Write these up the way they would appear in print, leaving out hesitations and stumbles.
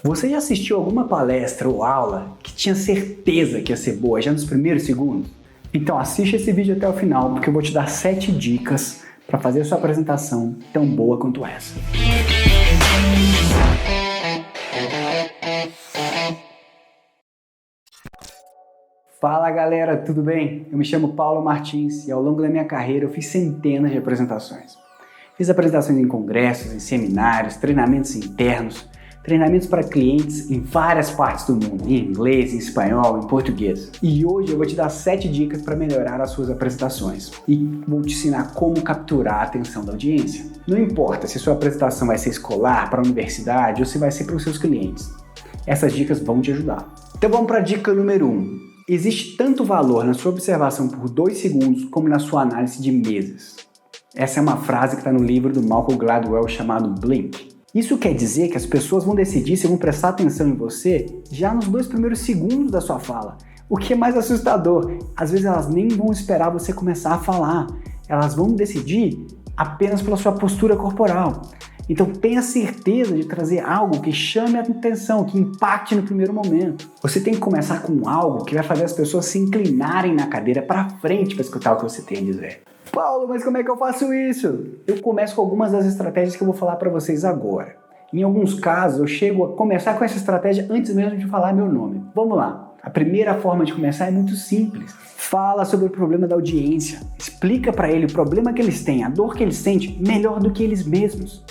Você já assistiu alguma palestra ou aula que tinha certeza que ia ser boa já nos primeiros segundos? Então assiste esse vídeo até o final, porque eu vou te dar 7 dicas para fazer a sua apresentação tão boa quanto essa. Fala galera, tudo bem? Eu me chamo Paulo Martins e ao longo da minha carreira eu fiz centenas de apresentações. Fiz apresentações em congressos, em seminários, treinamentos internos, treinamentos para clientes em várias partes do mundo, em inglês, em espanhol, em português. E hoje eu vou te dar 7 dicas para melhorar as suas apresentações e vou te ensinar como capturar a atenção da audiência. Não importa se sua apresentação vai ser escolar, para a universidade ou se vai ser para os seus clientes. Essas dicas vão te ajudar. Então vamos para a dica número 1. Existe tanto valor na sua observação por 2 segundos como na sua análise de meses. Essa é uma frase que está no livro do Malcolm Gladwell chamado Blink. Isso quer dizer que as pessoas vão decidir se vão prestar atenção em você já nos 2 primeiros segundos da sua fala. O que é mais assustador, às vezes elas nem vão esperar você começar a falar. Elas vão decidir apenas pela sua postura corporal. Então tenha certeza de trazer algo que chame a atenção, que impacte no primeiro momento. Você tem que começar com algo que vai fazer as pessoas se inclinarem na cadeira para frente para escutar o que você tem a dizer. Paulo, mas como é que eu faço isso? Eu começo com algumas das estratégias que eu vou falar para vocês agora. Em alguns casos, eu chego a começar com essa estratégia antes mesmo de falar meu nome. Vamos lá. A primeira forma de começar é muito simples. Fala sobre o problema da audiência. Explica para ele o problema que eles têm, a dor que eles sentem, melhor do que eles mesmos.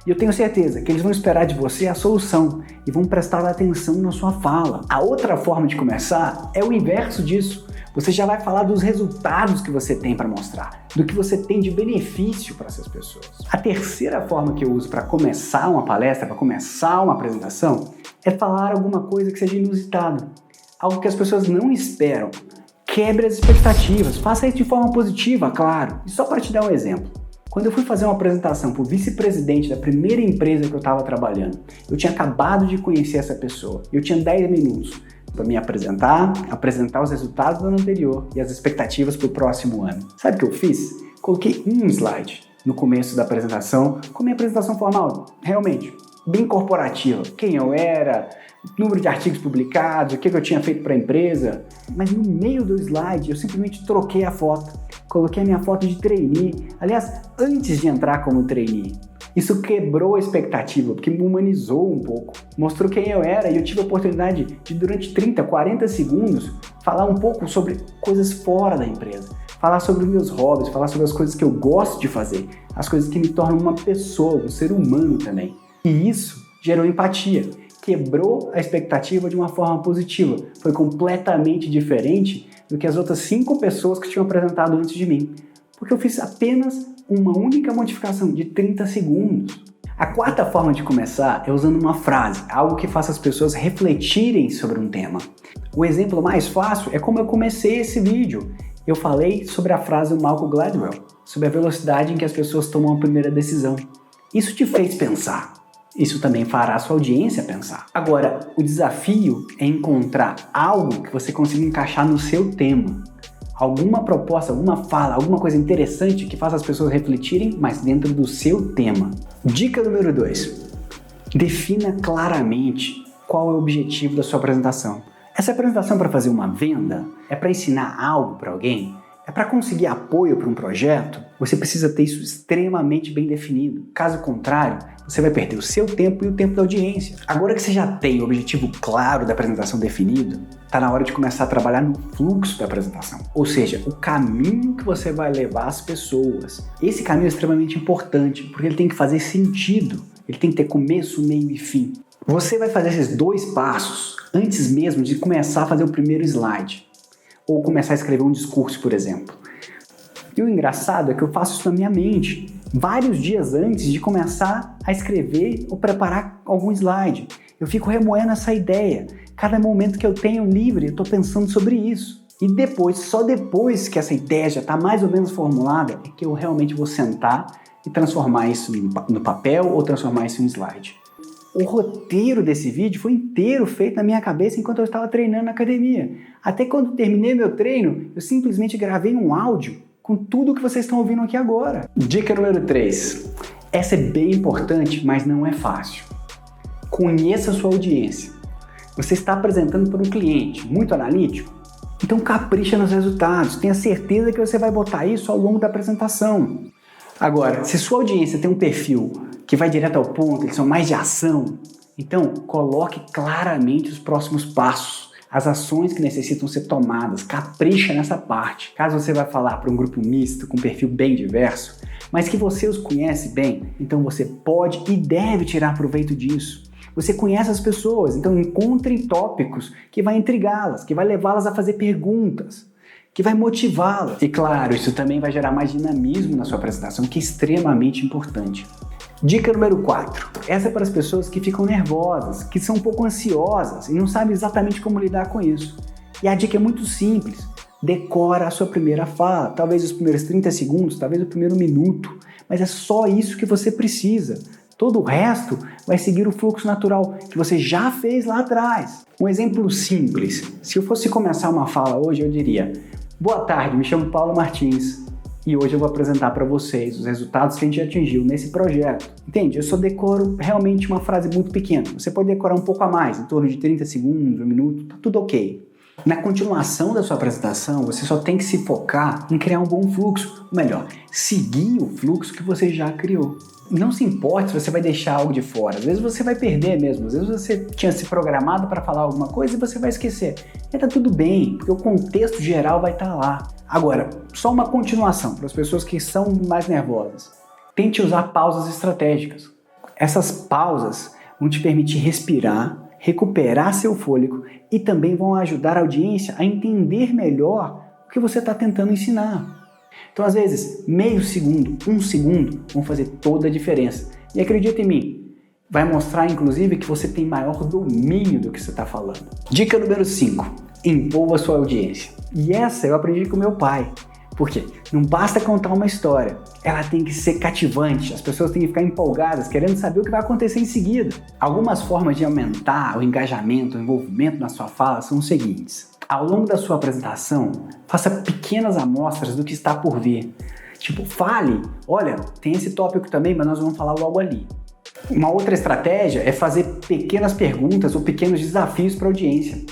E eu tenho certeza que eles vão esperar de você a solução e vão prestar atenção na sua fala. A outra forma de começar é o inverso disso. Você já vai falar dos resultados que você tem para mostrar, do que você tem de benefício para essas pessoas. A terceira forma que eu uso para começar uma palestra, para começar uma apresentação, é falar alguma coisa que seja inusitado, algo que as pessoas não esperam. Quebre as expectativas, faça isso de forma positiva, claro. E só para te dar um exemplo. Quando eu fui fazer uma apresentação para o vice-presidente da primeira empresa que eu estava trabalhando, eu tinha acabado de conhecer essa pessoa. Eu tinha 10 minutos para me apresentar os resultados do ano anterior e as expectativas para o próximo ano. Sabe o que eu fiz? Coloquei um slide no começo da apresentação, com minha apresentação formal, realmente, bem corporativa. Quem eu era, número de artigos publicados, o que eu tinha feito para a empresa. Mas no meio do slide eu simplesmente troquei a foto. Coloquei a minha foto de trainee, aliás, antes de entrar como trainee. Isso quebrou a expectativa, porque me humanizou um pouco. Mostrou quem eu era e eu tive a oportunidade de, durante 30, 40 segundos, falar um pouco sobre coisas fora da empresa. Falar sobre os meus hobbies, falar sobre as coisas que eu gosto de fazer, as coisas que me tornam uma pessoa, um ser humano também. E isso gerou empatia, quebrou a expectativa de uma forma positiva. Foi completamente diferente do que as outras 5 pessoas que tinham apresentado antes de mim. Porque eu fiz apenas uma única modificação de 30 segundos. A quarta forma de começar é usando uma frase, algo que faça as pessoas refletirem sobre um tema. O exemplo mais fácil é como eu comecei esse vídeo. Eu falei sobre a frase do Malcolm Gladwell, sobre a velocidade em que as pessoas tomam a primeira decisão. Isso te fez pensar. Isso também fará a sua audiência pensar. Agora, o desafio é encontrar algo que você consiga encaixar no seu tema. Alguma proposta, alguma fala, alguma coisa interessante que faça as pessoas refletirem, mas dentro do seu tema. Dica número 2. Defina claramente qual é o objetivo da sua apresentação. Essa apresentação é para fazer uma venda? É para ensinar algo para alguém? É para conseguir apoio para um projeto? Você precisa ter isso extremamente bem definido. Caso contrário, você vai perder o seu tempo e o tempo da audiência. Agora que você já tem o objetivo claro da apresentação definido, está na hora de começar a trabalhar no fluxo da apresentação. Ou seja, o caminho que você vai levar as pessoas. Esse caminho é extremamente importante, porque ele tem que fazer sentido. Ele tem que ter começo, meio e fim. Você vai fazer esses 2 passos antes mesmo de começar a fazer o primeiro slide. Ou começar a escrever um discurso, por exemplo. E o engraçado é que eu faço isso na minha mente, vários dias antes de começar a escrever ou preparar algum slide. Eu fico remoendo essa ideia. Cada momento que eu tenho livre, eu estou pensando sobre isso. E depois, só depois que essa ideia já está mais ou menos formulada, é que eu realmente vou sentar e transformar isso no papel ou transformar isso em slide. O roteiro desse vídeo foi inteiro feito na minha cabeça enquanto eu estava treinando na academia. Até quando terminei meu treino, eu simplesmente gravei um áudio com tudo que vocês estão ouvindo aqui agora. Dica número 3. Essa é bem importante, mas não é fácil. Conheça a sua audiência. Você está apresentando para um cliente muito analítico? Então capricha nos resultados, tenha certeza que você vai botar isso ao longo da apresentação. Agora, se sua audiência tem um perfil que vai direto ao ponto, eles são mais de ação, então coloque claramente os próximos passos, as ações que necessitam ser tomadas, capricha nessa parte. Caso você vá falar para um grupo misto com perfil bem diverso, mas que você os conhece bem, então você pode e deve tirar proveito disso. Você conhece as pessoas, então encontre tópicos que vai intrigá-las, que vai levá-las a fazer perguntas, que vai motivá-las. E claro, isso também vai gerar mais dinamismo na sua apresentação, que é extremamente importante. Dica número 4. Essa é para as pessoas que ficam nervosas, que são um pouco ansiosas e não sabem exatamente como lidar com isso. E a dica é muito simples. Decora a sua primeira fala, talvez os primeiros 30 segundos, talvez o primeiro minuto, mas é só isso que você precisa. Todo o resto vai seguir o fluxo natural que você já fez lá atrás. Um exemplo simples. Se eu fosse começar uma fala hoje, eu diria: boa tarde, me chamo Paulo Martins e hoje eu vou apresentar para vocês os resultados que a gente atingiu nesse projeto. Entende? Eu só decoro realmente uma frase muito pequena. Você pode decorar um pouco a mais, em torno de 30 segundos, um minuto, tá tudo ok. Na continuação da sua apresentação, você só tem que se focar em criar um bom fluxo, ou melhor, seguir o fluxo que você já criou. Não se importe se você vai deixar algo de fora, às vezes você vai perder mesmo, às vezes você tinha se programado para falar alguma coisa e você vai esquecer. E tá tudo bem, porque o contexto geral vai estar lá. Agora, só uma continuação para as pessoas que são mais nervosas. Tente usar pausas estratégicas. Essas pausas vão te permitir respirar, recuperar seu fôlego e também vão ajudar a audiência a entender melhor o que você está tentando ensinar. Então, às vezes, meio segundo, 1 segundo vão fazer toda a diferença. E acredita em mim, vai mostrar, inclusive, que você tem maior domínio do que você está falando. Dica número 5. Envolva a sua audiência. E essa eu aprendi com meu pai. Por quê? Não basta contar uma história, ela tem que ser cativante, as pessoas têm que ficar empolgadas, querendo saber o que vai acontecer em seguida. Algumas formas de aumentar o engajamento, o envolvimento na sua fala são os seguintes. Ao longo da sua apresentação, faça pequenas amostras do que está por vir. Tipo, fale, olha, tem esse tópico também, mas nós vamos falar logo ali. Uma outra estratégia é fazer pequenas perguntas ou pequenos desafios para a audiência.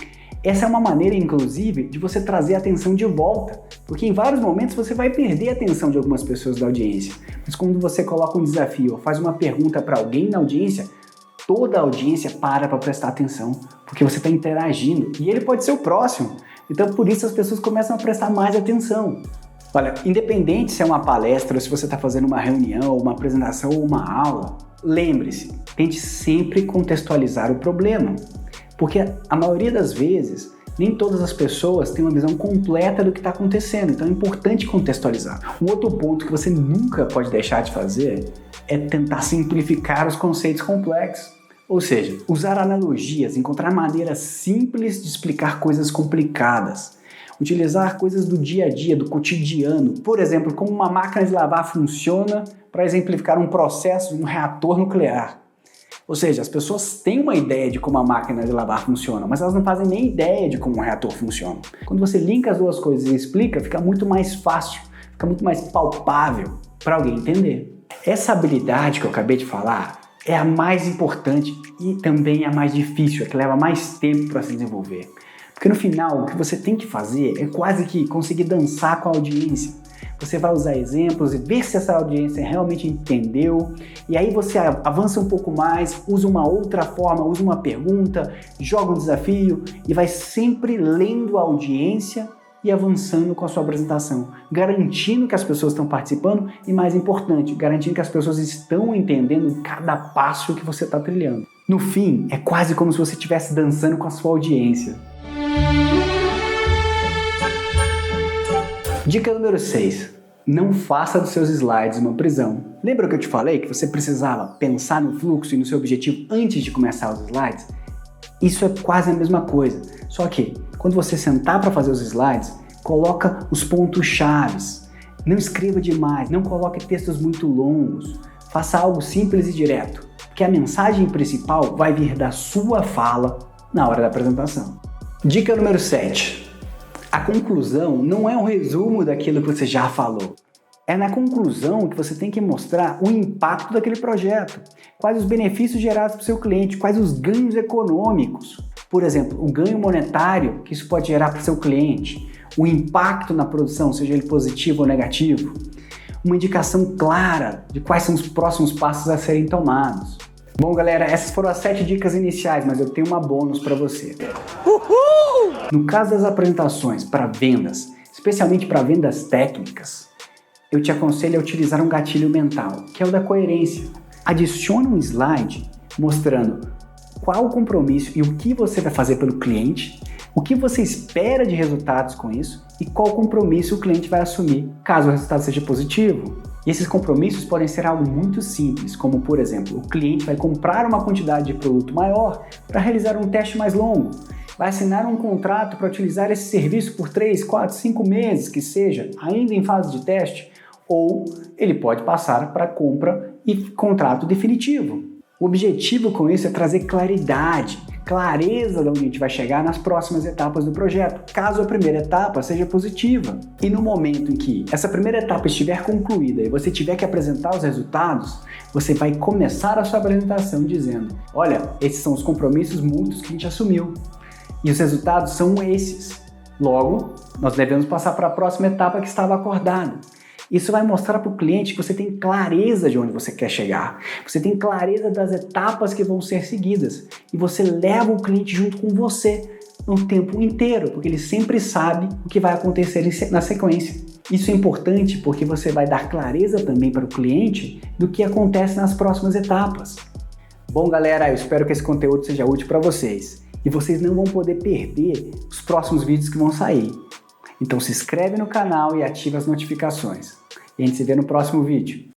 Essa é uma maneira, inclusive, de você trazer a atenção de volta, porque em vários momentos você vai perder a atenção de algumas pessoas da audiência. Mas quando você coloca um desafio ou faz uma pergunta para alguém na audiência, toda a audiência para prestar atenção, porque você está interagindo e ele pode ser o próximo. Então, por isso as pessoas começam a prestar mais atenção. Olha, independente se é uma palestra, ou se você está fazendo uma reunião, uma apresentação ou uma aula, lembre-se, tente sempre contextualizar o problema, porque a maioria das vezes, nem todas as pessoas têm uma visão completa do que está acontecendo, então é importante contextualizar. Um outro ponto que você nunca pode deixar de fazer é tentar simplificar os conceitos complexos. Ou seja, usar analogias, encontrar maneiras simples de explicar coisas complicadas. Utilizar coisas do dia a dia, do cotidiano. Por exemplo, como uma máquina de lavar funciona para exemplificar um processo de um reator nuclear. Ou seja, as pessoas têm uma ideia de como a máquina de lavar funciona, mas elas não fazem nem ideia de como um reator funciona. Quando você linka as duas coisas e explica, fica muito mais fácil, fica muito mais palpável para alguém entender. Essa habilidade que eu acabei de falar é a mais importante e também a mais difícil, a que leva mais tempo para se desenvolver. Porque no final, o que você tem que fazer é quase que conseguir dançar com a audiência. Você vai usar exemplos e ver se essa audiência realmente entendeu, e aí você avança um pouco mais, usa uma outra forma, usa uma pergunta, joga um desafio e vai sempre lendo a audiência e avançando com a sua apresentação, garantindo que as pessoas estão participando e, mais importante, garantindo que as pessoas estão entendendo cada passo que você está trilhando. No fim, é quase como se você estivesse dançando com a sua audiência. Dica número 6. Não faça dos seus slides uma prisão. Lembra que eu te falei que você precisava pensar no fluxo e no seu objetivo antes de começar os slides? Isso é quase a mesma coisa, só que quando você sentar para fazer os slides, coloca os pontos chaves. Não escreva demais, não coloque textos muito longos. Faça algo simples e direto, porque a mensagem principal vai vir da sua fala na hora da apresentação. Dica número 7. A conclusão não é um resumo daquilo que você já falou. É na conclusão que você tem que mostrar o impacto daquele projeto, quais os benefícios gerados para o seu cliente, quais os ganhos econômicos. Por exemplo, o ganho monetário que isso pode gerar para o seu cliente, o impacto na produção, seja ele positivo ou negativo, uma indicação clara de quais são os próximos passos a serem tomados. Bom, galera, essas foram as 7 dicas iniciais, mas eu tenho uma bônus para você. Uhul! No caso das apresentações para vendas, especialmente para vendas técnicas, eu te aconselho a utilizar um gatilho mental, que é o da coerência. Adicione um slide mostrando qual o compromisso e o que você vai fazer pelo cliente, o que você espera de resultados com isso e qual compromisso o cliente vai assumir caso o resultado seja positivo. E esses compromissos podem ser algo muito simples, como por exemplo, o cliente vai comprar uma quantidade de produto maior para realizar um teste mais longo, vai assinar um contrato para utilizar esse serviço por 3, 4, 5 meses, que seja, ainda em fase de teste, ou ele pode passar para compra e contrato definitivo. O objetivo com isso é trazer claridade, clareza de onde a gente vai chegar nas próximas etapas do projeto, caso a primeira etapa seja positiva. E no momento em que essa primeira etapa estiver concluída e você tiver que apresentar os resultados, você vai começar a sua apresentação dizendo: olha, esses são os compromissos mútuos que a gente assumiu e os resultados são esses. Logo, nós devemos passar para a próxima etapa que estava acordada. Isso vai mostrar para o cliente que você tem clareza de onde você quer chegar, você tem clareza das etapas que vão ser seguidas e você leva o cliente junto com você no tempo inteiro, porque ele sempre sabe o que vai acontecer na sequência. Isso é importante porque você vai dar clareza também para o cliente do que acontece nas próximas etapas. Bom, galera, eu espero que esse conteúdo seja útil para vocês e vocês não vão poder perder os próximos vídeos que vão sair. Então se inscreve no canal e ativa as notificações. E a gente se vê no próximo vídeo.